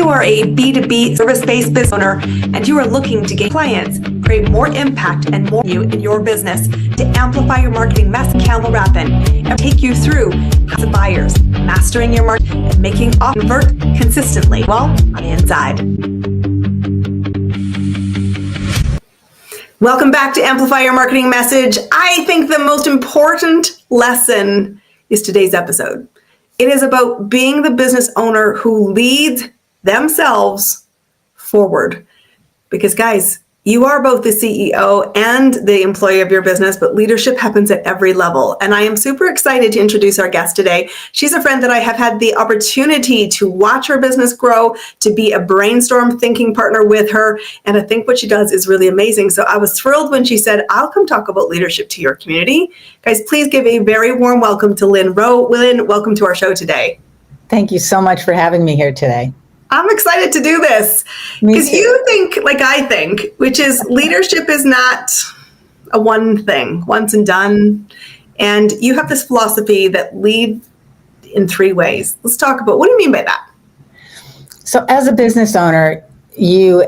you are a B2B service-based business owner and you are looking to gain clients, create more impact and more value in your business to amplify your marketing message, Campbell Rappin, and take you through how to buyers, mastering your market, and making offers convert consistently, well, on the inside. Welcome back to Amplify Your Marketing Message. I think the most important lesson is today's episode. It is about being the business owner who leads themselves forward. Because guys, you are both the CEO and the employee of your business, but leadership happens at every level. And I am super excited to introduce our guest today. She's a friend that I have had the opportunity to watch her business grow, to be a brainstorm thinking partner with her. And I think what she does is really amazing. So I was thrilled when she said, I'll come talk about leadership to your community. Guys, please give a very warm welcome to Lynne Roe. Lynne, welcome to our show today. Thank you so much for having me here today. I'm excited to do this because you think like I think, which is leadership is not a one thing, once and done. And you have this philosophy that lead in three ways. Let's talk about, what do you mean by that? So as a business owner, you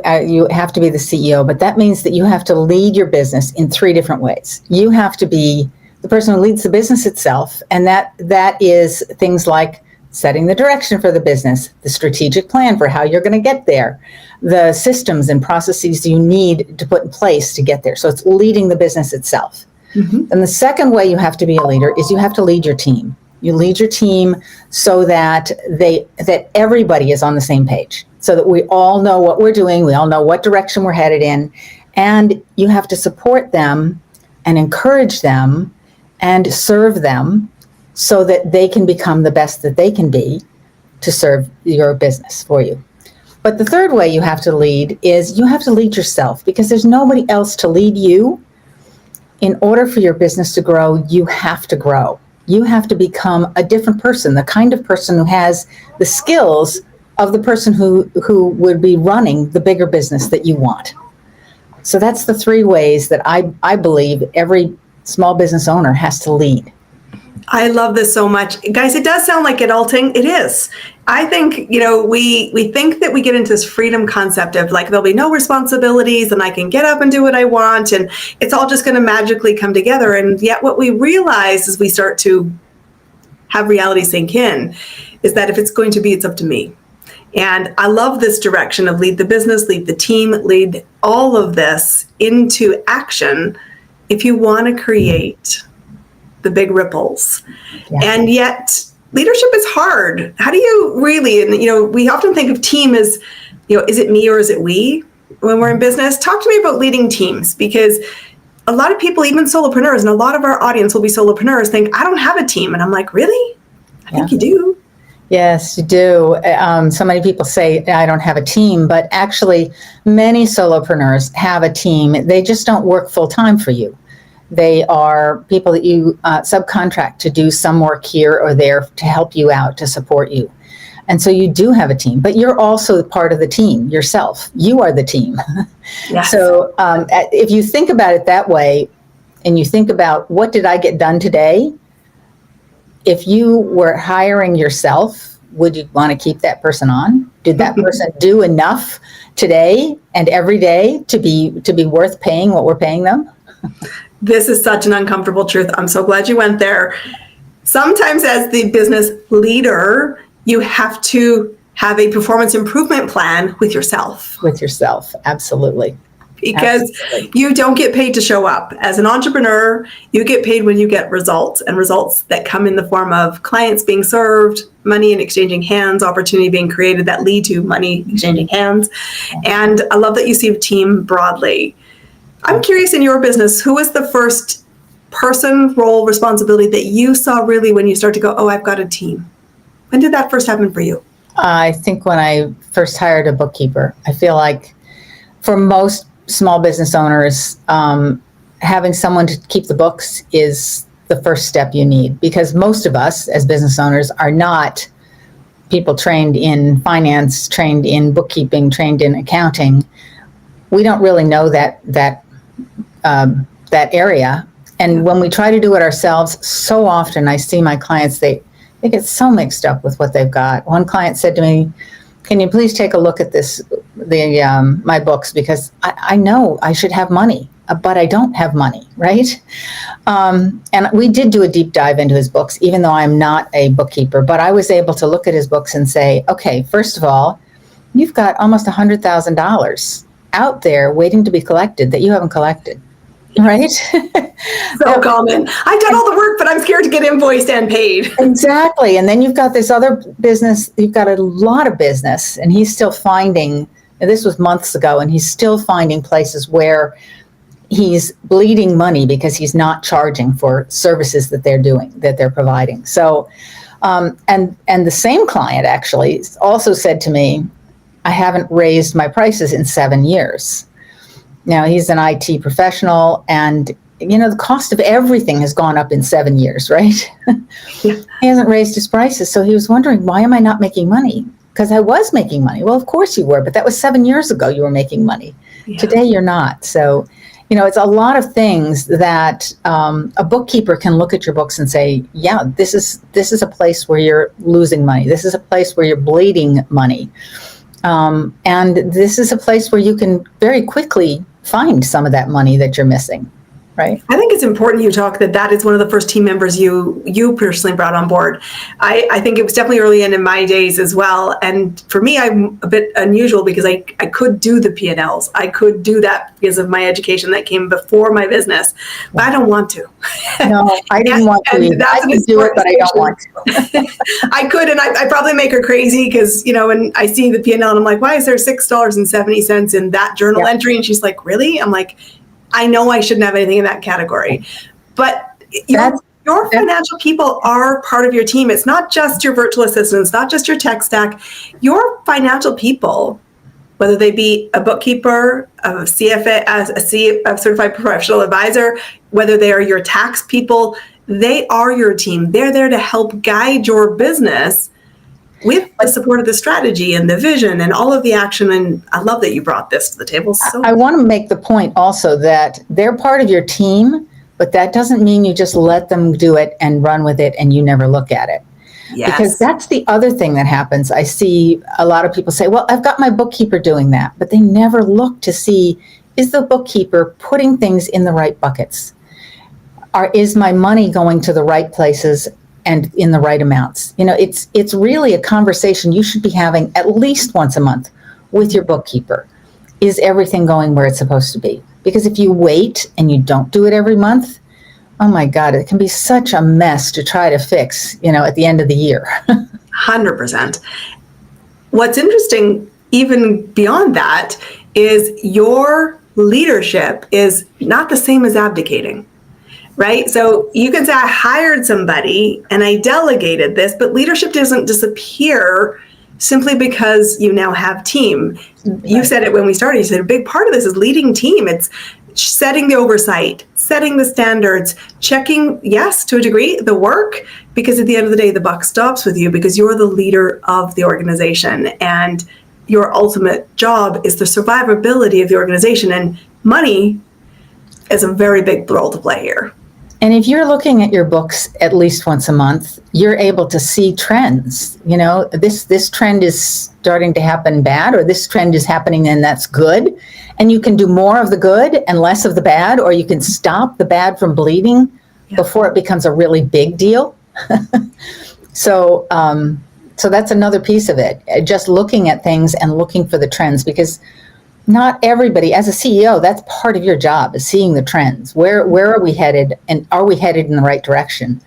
have to be the CEO, but that means that you have to lead your business in three different ways. You have to be the person who leads the business itself. And that is things like setting the direction for the business, the strategic plan for how you're going to get there, the systems and processes you need to put in place to get there. So it's leading the business itself. Mm-hmm. And the second way you have to be a leader is you have to lead your team. You lead your team so that everybody is on the same page, so that we all know what we're doing, we all know what direction we're headed in, and you have to support them and encourage them and serve them so that they can become the best that they can be to serve your business for you. But the third way you have to lead is you have to lead yourself, because there's nobody else to lead you. In order for your business to grow, you have to grow. You have to become a different person, the kind of person who has the skills of the person who would be running the bigger business that you want. So that's the three ways that I believe every small business owner has to lead. I love this so much. Guys, it does sound like adulting. It is. I think, we think that we get into this freedom concept of like, there'll be no responsibilities and I can get up and do what I want and it's all just going to magically come together. And yet what we realize as we start to have reality sink in is that if it's going to be, it's up to me. And I love this direction of lead the business, lead the team, lead all of this into action if you want to create the big ripples. Yeah. And yet leadership is hard. How do you really, and we often think of team as, is it me or is it we when we're in business? Talk to me about leading teams, because a lot of people, even solopreneurs, and a lot of our audience will be solopreneurs, think, I don't have a team. And I'm like, really? I think you do. Yes, you do. So many people say, I don't have a team, but actually many solopreneurs have a team. They just don't work full time for you. They are people that you subcontract to do some work here or there to help you out, to support you. And so you do have a team, but you're also part of the team yourself. You are the team. Yes. So if you think about it that way, and you think about, what did I get done today? If you were hiring yourself, would you want to keep that person on? Did that person do enough today and every day to be worth paying what we're paying them? This is such an uncomfortable truth. I'm so glad you went there. Sometimes as the business leader, you have to have a performance improvement plan with yourself. With yourself, absolutely. Because you don't get paid to show up. As an entrepreneur, you get paid when you get results, and results that come in the form of clients being served, money in exchanging hands, opportunity being created that lead to money exchanging hands. And I love that you see a team broadly. I'm curious, in your business, who was the first person, role, responsibility that you saw really when you start to go, oh, I've got a team? When did that first happen for you? I think when I first hired a bookkeeper. I feel like for most small business owners, having someone to keep the books is the first step you need, because most of us as business owners are not people trained in finance, trained in bookkeeping, trained in accounting. We don't really know that area. And when we try to do it ourselves, so often I see my clients, they get so mixed up with what they've got. One client said to me a can you please take a look at my books, because I know I should have money, but I don't have money, right? And we did do a deep dive into his books, even though I'm not a bookkeeper, but I was able to look at his books and say, okay, first of all, you've got almost $100,000 out there waiting to be collected that you haven't collected. Right? So common. I've done all the work, but I'm scared to get invoiced and paid. Exactly. And then you've got this other business, you've got a lot of business, and he's still finding, and this was months ago, and he's still finding places where he's bleeding money because he's not charging for services that they're providing. So, and the same client actually also said to me, I haven't raised my prices in 7 years. Now, he's an IT professional, and, the cost of everything has gone up in 7 years, right? Yeah. He hasn't raised his prices. So he was wondering, why am I not making money? Because I was making money. Well, of course you were, but that was 7 years ago you were making money. Yeah. Today you're not. So, it's a lot of things that a bookkeeper can look at your books and say, yeah, this is a place where you're losing money. This is a place where you're bleeding money. And this is a place where you can very quickly find some of that money that you're missing, right? I think it's important you talk that is one of the first team members you personally brought on board. I think it was definitely early in my days as well. And for me, I'm a bit unusual because I could do the P&Ls. I could do that because of my education that came before my business, but I don't want to. No, I didn't want to. I could do it, but I don't want to. I could, and I probably make her crazy because, when I see the P&L and I'm like, why is there $6.70 in that journal entry? And she's like, really? I'm like, I know I shouldn't have anything in that category, but your financial people are part of your team. It's not just your virtual assistants, not just your tech stack. Your financial people, whether they be a bookkeeper, a CFA, a certified professional advisor, whether they are your tax people, they are your team. They're there to help guide your business with the support of the strategy and the vision and all of the action. And I love that you brought this to the table. So I want to make the point also that they're part of your team, but that doesn't mean you just let them do it and run with it and you never look at it. Yes. Because that's the other thing that happens. I see a lot of people say, well, I've got my bookkeeper doing that, but they never look to see, is the bookkeeper putting things in the right buckets? Or is my money going to the right places and in the right amounts? It's really a conversation you should be having at least once a month with your bookkeeper. Is everything going where it's supposed to be? Because if you wait and you don't do it every month, oh my God, it can be such a mess to try to fix, at the end of the year. 100%. What's interesting, even beyond that, is your leadership is not the same as abdicating. Right? So you can say, I hired somebody and I delegated this, but leadership doesn't disappear simply because you now have team. You said it when we started. You said a big part of this is leading team. It's setting the oversight, setting the standards, checking, yes, to a degree, the work, because at the end of the day, the buck stops with you because you're the leader of the organization. And your ultimate job is the survivability of the organization. And money is a very big role to play here. And if you're looking at your books at least once a month, you're able to see trends. This trend is starting to happen bad, or this trend is happening and that's good. And you can do more of the good and less of the bad, or you can stop the bad from bleeding before it becomes a really big deal. So that's another piece of it. Just looking at things and looking for the trends, because not everybody, as a CEO, that's part of your job, is seeing the trends. Where are we headed, and are we headed in the right direction?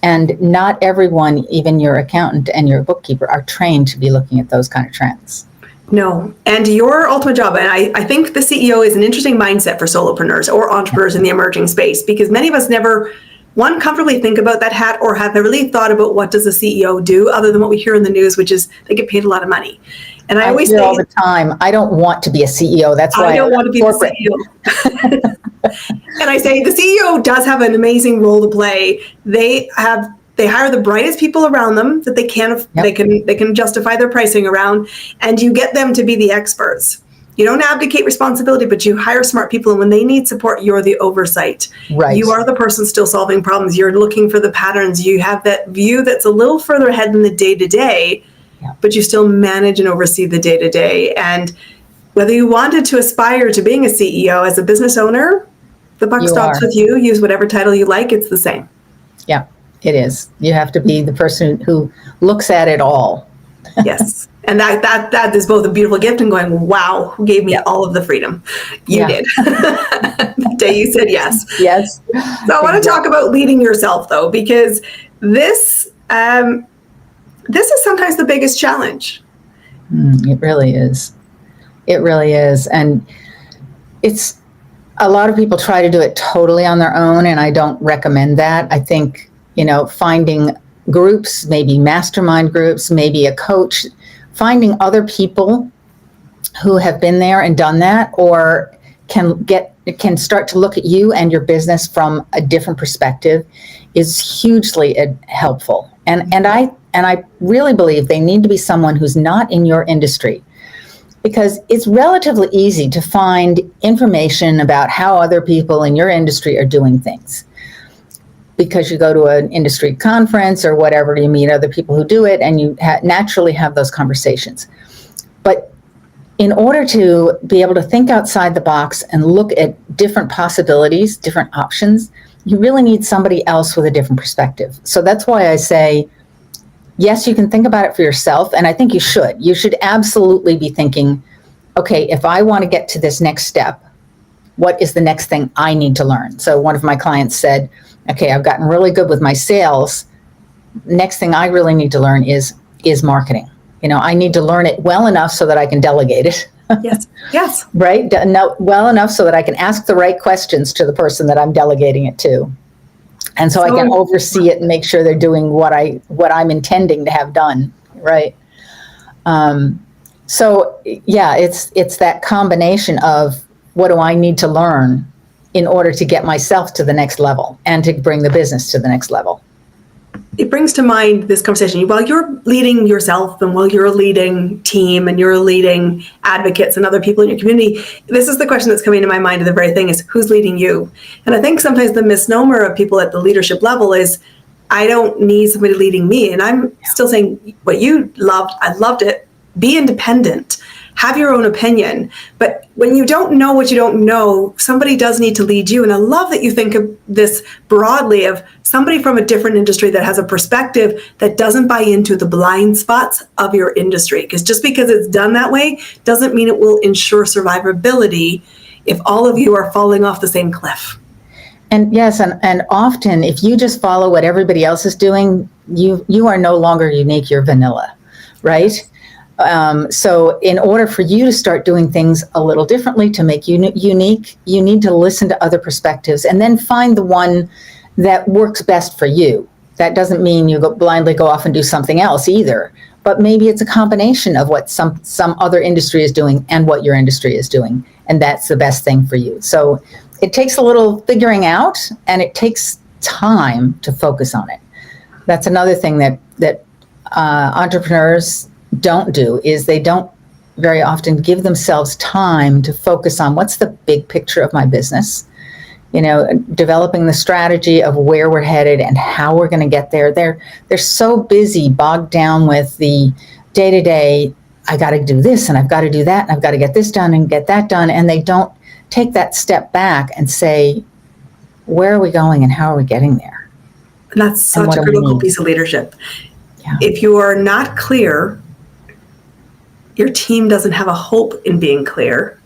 And not everyone, even your accountant and your bookkeeper, are trained to be looking at those kind of trends. No. And your ultimate job, and I think the CEO is an interesting mindset for solopreneurs or entrepreneurs in the emerging space, because many of us never, one, comfortably think about that hat or have really thought about what does a CEO do other than what we hear in the news, which is they get paid a lot of money. And I always say all the time, I don't want to be a CEO. That's why I don't want to be the CEO. And I say the CEO does have an amazing role to play. They hire the brightest people around them that they can justify their pricing around, and you get them to be the experts. You don't abdicate responsibility, but you hire smart people, and when they need support, you're the oversight. Right. You are the person still solving problems. You're looking for the patterns. You have that view that's a little further ahead than the day-to-day, Yeah. but you still manage and oversee the day-to-day. And whether you wanted to aspire to being a CEO as a business owner, the buck You stops are. with you. Use whatever title you like. It's the same. Yeah, it is. You have to be the person who looks at it all. Yes. And that is both a beautiful gift and going, wow, who gave me Yeah. all of the freedom? You Yeah. did. The day you said yes. Yes. So I want to talk about leading yourself, though, because this is sometimes the biggest challenge. It really is. It really is. And it's a lot of people try to do it totally on their own, and I don't recommend that. I think, finding groups, maybe mastermind groups, maybe a coach, finding other people who have been there and done that, or can start to look at you and your business from a different perspective is hugely helpful. And I really believe they need to be someone who's not in your industry, because it's relatively easy to find information about how other people in your industry are doing things. Because you go to an industry conference or whatever, you meet other people who do it, and you naturally have those conversations. But in order to be able to think outside the box and look at different possibilities, different options, you really need somebody else with a different perspective. So that's why I say, yes, you can think about it for yourself, and I think you should. You should absolutely be thinking, okay, if I want to get to this next step, what is the next thing I need to learn? So one of my clients said, okay, I've gotten really good with my sales. Next thing I really need to learn is marketing. I need to learn it well enough so that I can delegate it. Yes. Yes. Right? Well enough so that I can ask the right questions to the person that I'm delegating it to. And so I can oversee it and make sure they're doing what I'm intending to have done. Right. So yeah, it's that combination of what do I need to learn in order to get myself to the next level and to bring the business to the next level. It brings to mind this conversation. While you're leading yourself and while you're leading team and you're leading advocates and other people in your community, this is the question that's coming to my mind. The very thing is, who's leading you? And I think sometimes the misnomer of people at the leadership level is, I don't need somebody leading me. And I'm still saying what you loved, I loved it. Be independent. Have your own opinion. But when you don't know what you don't know, somebody does need to lead you. And I love that you think of this broadly, of somebody from a different industry that has a perspective that doesn't buy into the blind spots of your industry. Because just because it's done that way doesn't mean it will ensure survivability if all of you are falling off the same cliff. And yes, and often if you just follow what everybody else is doing, you are no longer unique, you're vanilla, right? So in order for you to start doing things a little differently to make you unique, you need to listen to other perspectives and then find the one that works best for you. That doesn't mean you blindly go off and do something else either, but maybe it's a combination of what some other industry is doing and what your industry is doing, and that's the best thing for you. So it takes a little figuring out, and it takes time to focus on it. That's another thing that entrepreneurs don't do, is they don't very often give themselves time to focus on what's the big picture of my business, developing the strategy of where we're headed and how we're going to get there. They're so busy, bogged down with the day-to-day, I got to do this and I've got to do that and I've got to get this done and get that done, and they don't take that step back and say, where are we going and how are we getting there? And that's such a critical piece of leadership. Yeah. If you are not clear, your team doesn't have a hope in being clear.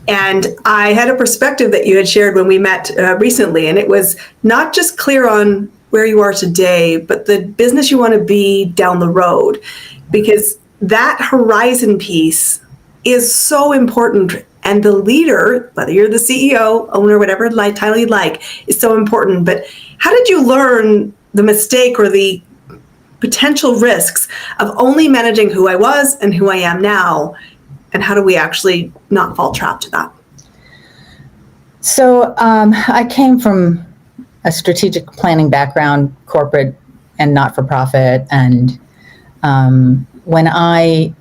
And I had a perspective that you had shared when we met recently, and it was not just clear on where you are today, but the business you want to be down the road, because that horizon piece is so important. And the leader, whether you're the CEO, owner, whatever title you'd like, is so important. But how did you learn the mistake or the potential risks of only managing who I was and who I am now? And how do we actually not fall trapped to that? So I came from a strategic planning background, corporate and not-for-profit. And when I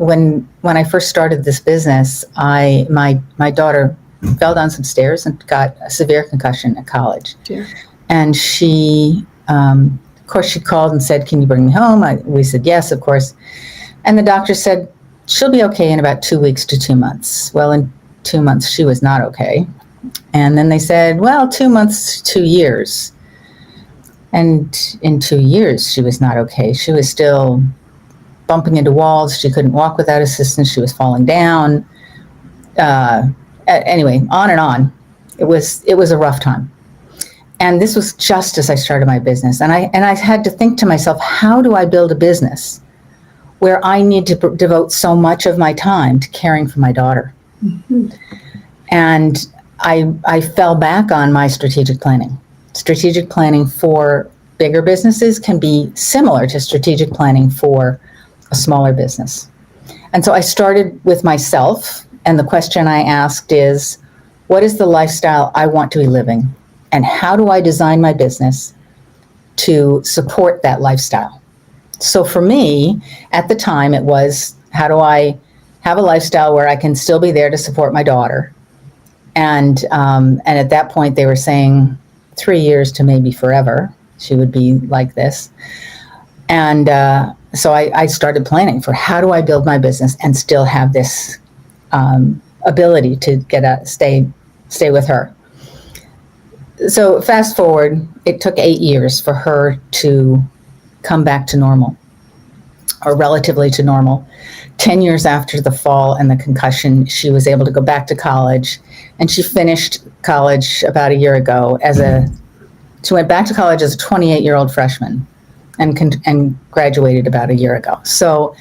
first started this business, my daughter fell down some stairs and got a severe concussion at college. Dear. And she, of course, she called and said, "Can you bring me home?" We said yes, of course. And the doctor said, she'll be okay in about 2 weeks to 2 months. Well, in 2 months, she was not okay. And then they said, well, 2 months, 2 years. And in 2 years, she was not okay. She was still bumping into walls. She couldn't walk without assistance. She was falling down. Anyway, on and on. It was a rough time. And this was just as I started my business. And I had to think to myself, how do I build a business where I need to devote so much of my time to caring for my daughter? Mm-hmm. And I fell back on my strategic planning. Strategic planning for bigger businesses can be similar to strategic planning for a smaller business. And so I started with myself, and the question I asked is, what is the lifestyle I want to be living? And how do I design my business to support that lifestyle? So for me, at the time, it was, how do I have a lifestyle where I can still be there to support my daughter? And at that point, they were saying 3 years to maybe forever, she would be like this. And so I started planning for, how do I build my business and still have this ability to stay with her. So fast forward, it took 8 years for her to come back to normal, or relatively to normal. 10 years after the fall and the concussion, she was able to go back to college, and she finished college about a year ago she went back to college as a 28-year-old freshman and graduated about a year ago. So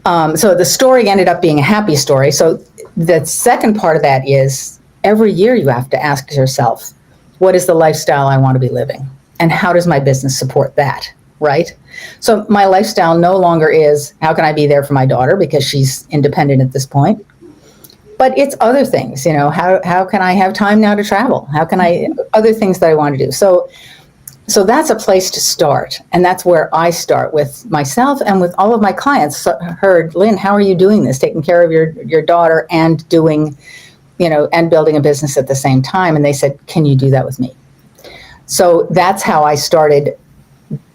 the story ended up being a happy story. So the second part of that is, every year you have to ask yourself, what is the lifestyle I want to be living? And how does my business support that, right? So my lifestyle no longer is, how can I be there for my daughter because she's independent at this point? But it's other things, how can I have time now to travel? Other things that I want to do. So that's a place to start. And that's where I start with myself and with all of my clients. So heard, Lynne, how are you doing this? Taking care of your daughter and doing, and building a business at the same time. And they said, can you do that with me? So that's how I started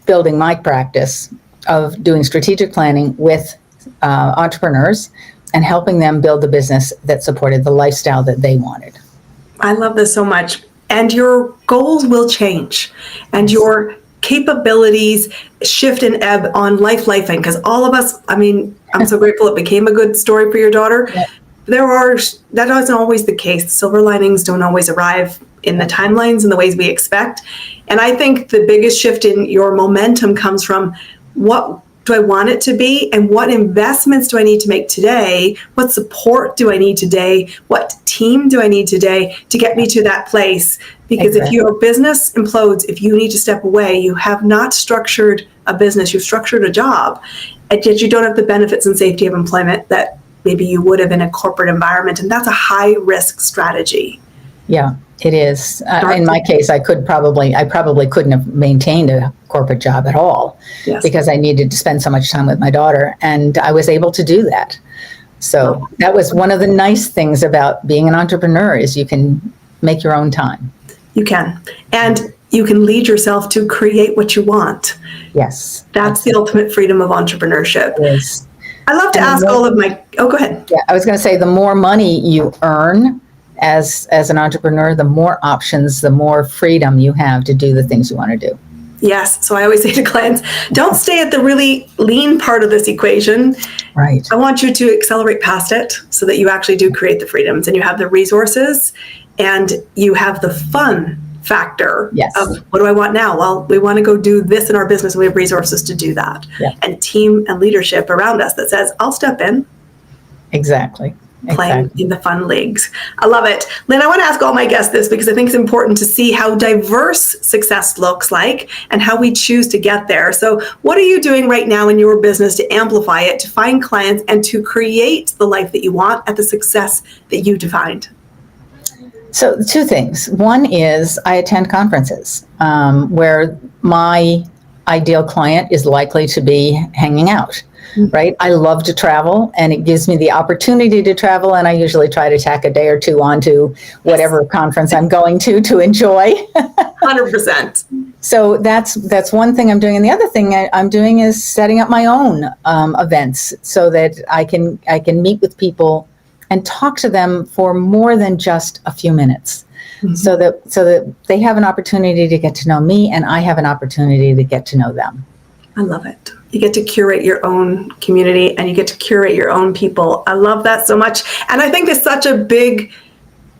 building my practice of doing strategic planning with entrepreneurs and helping them build the business that supported the lifestyle that they wanted. I love this so much. And your goals will change, and your capabilities shift and ebb on lifing, because all of us, I'm so grateful it became a good story for your daughter. Yeah. That isn't always the case. The silver linings don't always arrive in the timelines and the ways we expect. And I think the biggest shift in your momentum comes from, what do I want it to be? And what investments do I need to make today? What support do I need today? What team do I need today to get me to that place? Because If your business implodes, if you need to step away, you have not structured a business, you've structured a job, and yet you don't have the benefits and safety of employment that maybe you would have in a corporate environment. And that's a high risk strategy. Yeah, it is. In my case, I probably couldn't have maintained a corporate job at all. Yes. Because I needed to spend so much time with my daughter, and I was able to do that. So that was one of the nice things about being an entrepreneur, is you can make your own time. You can. And you can lead yourself to create what you want. Yes. That's the ultimate freedom of entrepreneurship. Yes. I love to ask all of my, go ahead. Yeah, I was going to say, the more money you earn as an entrepreneur, the more options, the more freedom you have to do the things you want to do. Yes. So I always say to clients, don't stay at the really lean part of this equation. Right. I want you to accelerate past it so that you actually do create the freedoms, and you have the resources, and you have the fun factor. Yes. Of, what do I want now? Well, we want to go do this in our business, and we have resources to do that. Yeah. And team and leadership around us that says, I'll step in. Exactly. Playing in the fun leagues. I love it. Lynne, I want to ask all my guests this, because I think it's important to see how diverse success looks like and how we choose to get there. So what are you doing right now in your business to amplify it, to find clients, and to create the life that you want at the success that you defined? So 2 things. One is I attend conferences where my ideal client is likely to be hanging out. right? I love to travel, and it gives me the opportunity to travel, and I usually try to tack a day or two onto whatever conference I'm going to enjoy. 100%. So that's one thing I'm doing, and the other thing I'm doing is setting up my own events so that I can meet with people and talk to them for more than just a few minutes, so that they have an opportunity to get to know me, and I have an opportunity to get to know them. I love it. You get to curate your own community, and you get to curate your own people. I love that so much. And I think there's such a big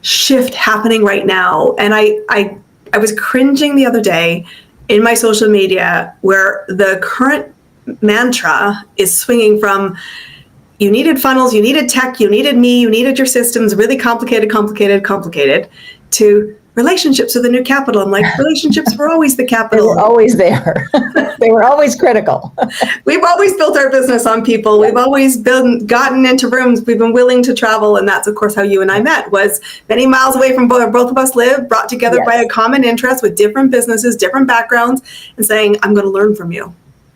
shift happening right now. And I was cringing the other day in my social media where the current mantra is swinging from you needed funnels, you needed tech, you needed me, you needed your systems, really complicated, to relationships are the new capital. I'm like, relationships were always the capital. They were always there. They were always critical. We've always built our business on people. We've always gotten into rooms. We've been willing to travel. And that's, of course, how you and I met, was many miles away from both of us live, brought together by a common interest with different businesses, different backgrounds, and saying, I'm going to learn from you.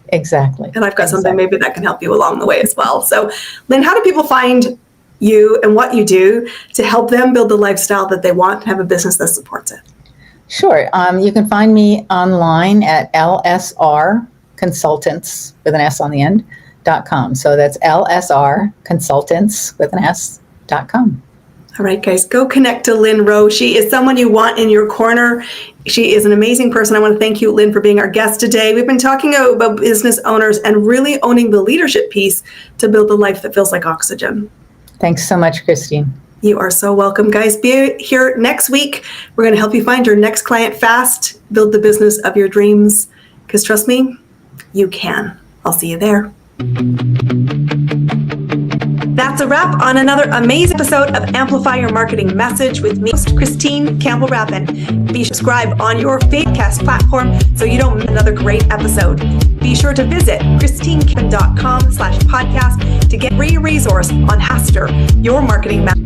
Exactly. And I've got something maybe that can help you along the way as well. So, Lynne, how do people find you and what you do to help them build the lifestyle that they want and have a business that supports it? Sure. You can find me online at LSR Consultants with an S on the end .com. So that's LSR Consultants with an S.com. All right, guys, go connect to Lynne Roe. She is someone you want in your corner. She is an amazing person. I want to thank you, Lynne, for being our guest today. We've been talking about business owners and really owning the leadership piece to build a life that feels like oxygen. Thanks so much, Christine. You are so welcome, guys. Be here next week. We're going to help you find your next client fast, build the business of your dreams, because trust me, you can. I'll see you there. That's a wrap on another amazing episode of Amplify Your Marketing Message with me, host Christine Campbell-Rappin. Be sure to subscribe on your podcast platform so you don't miss another great episode. Be sure to visit christinecampbell.com/podcast to get a free resource on Haster, your marketing message.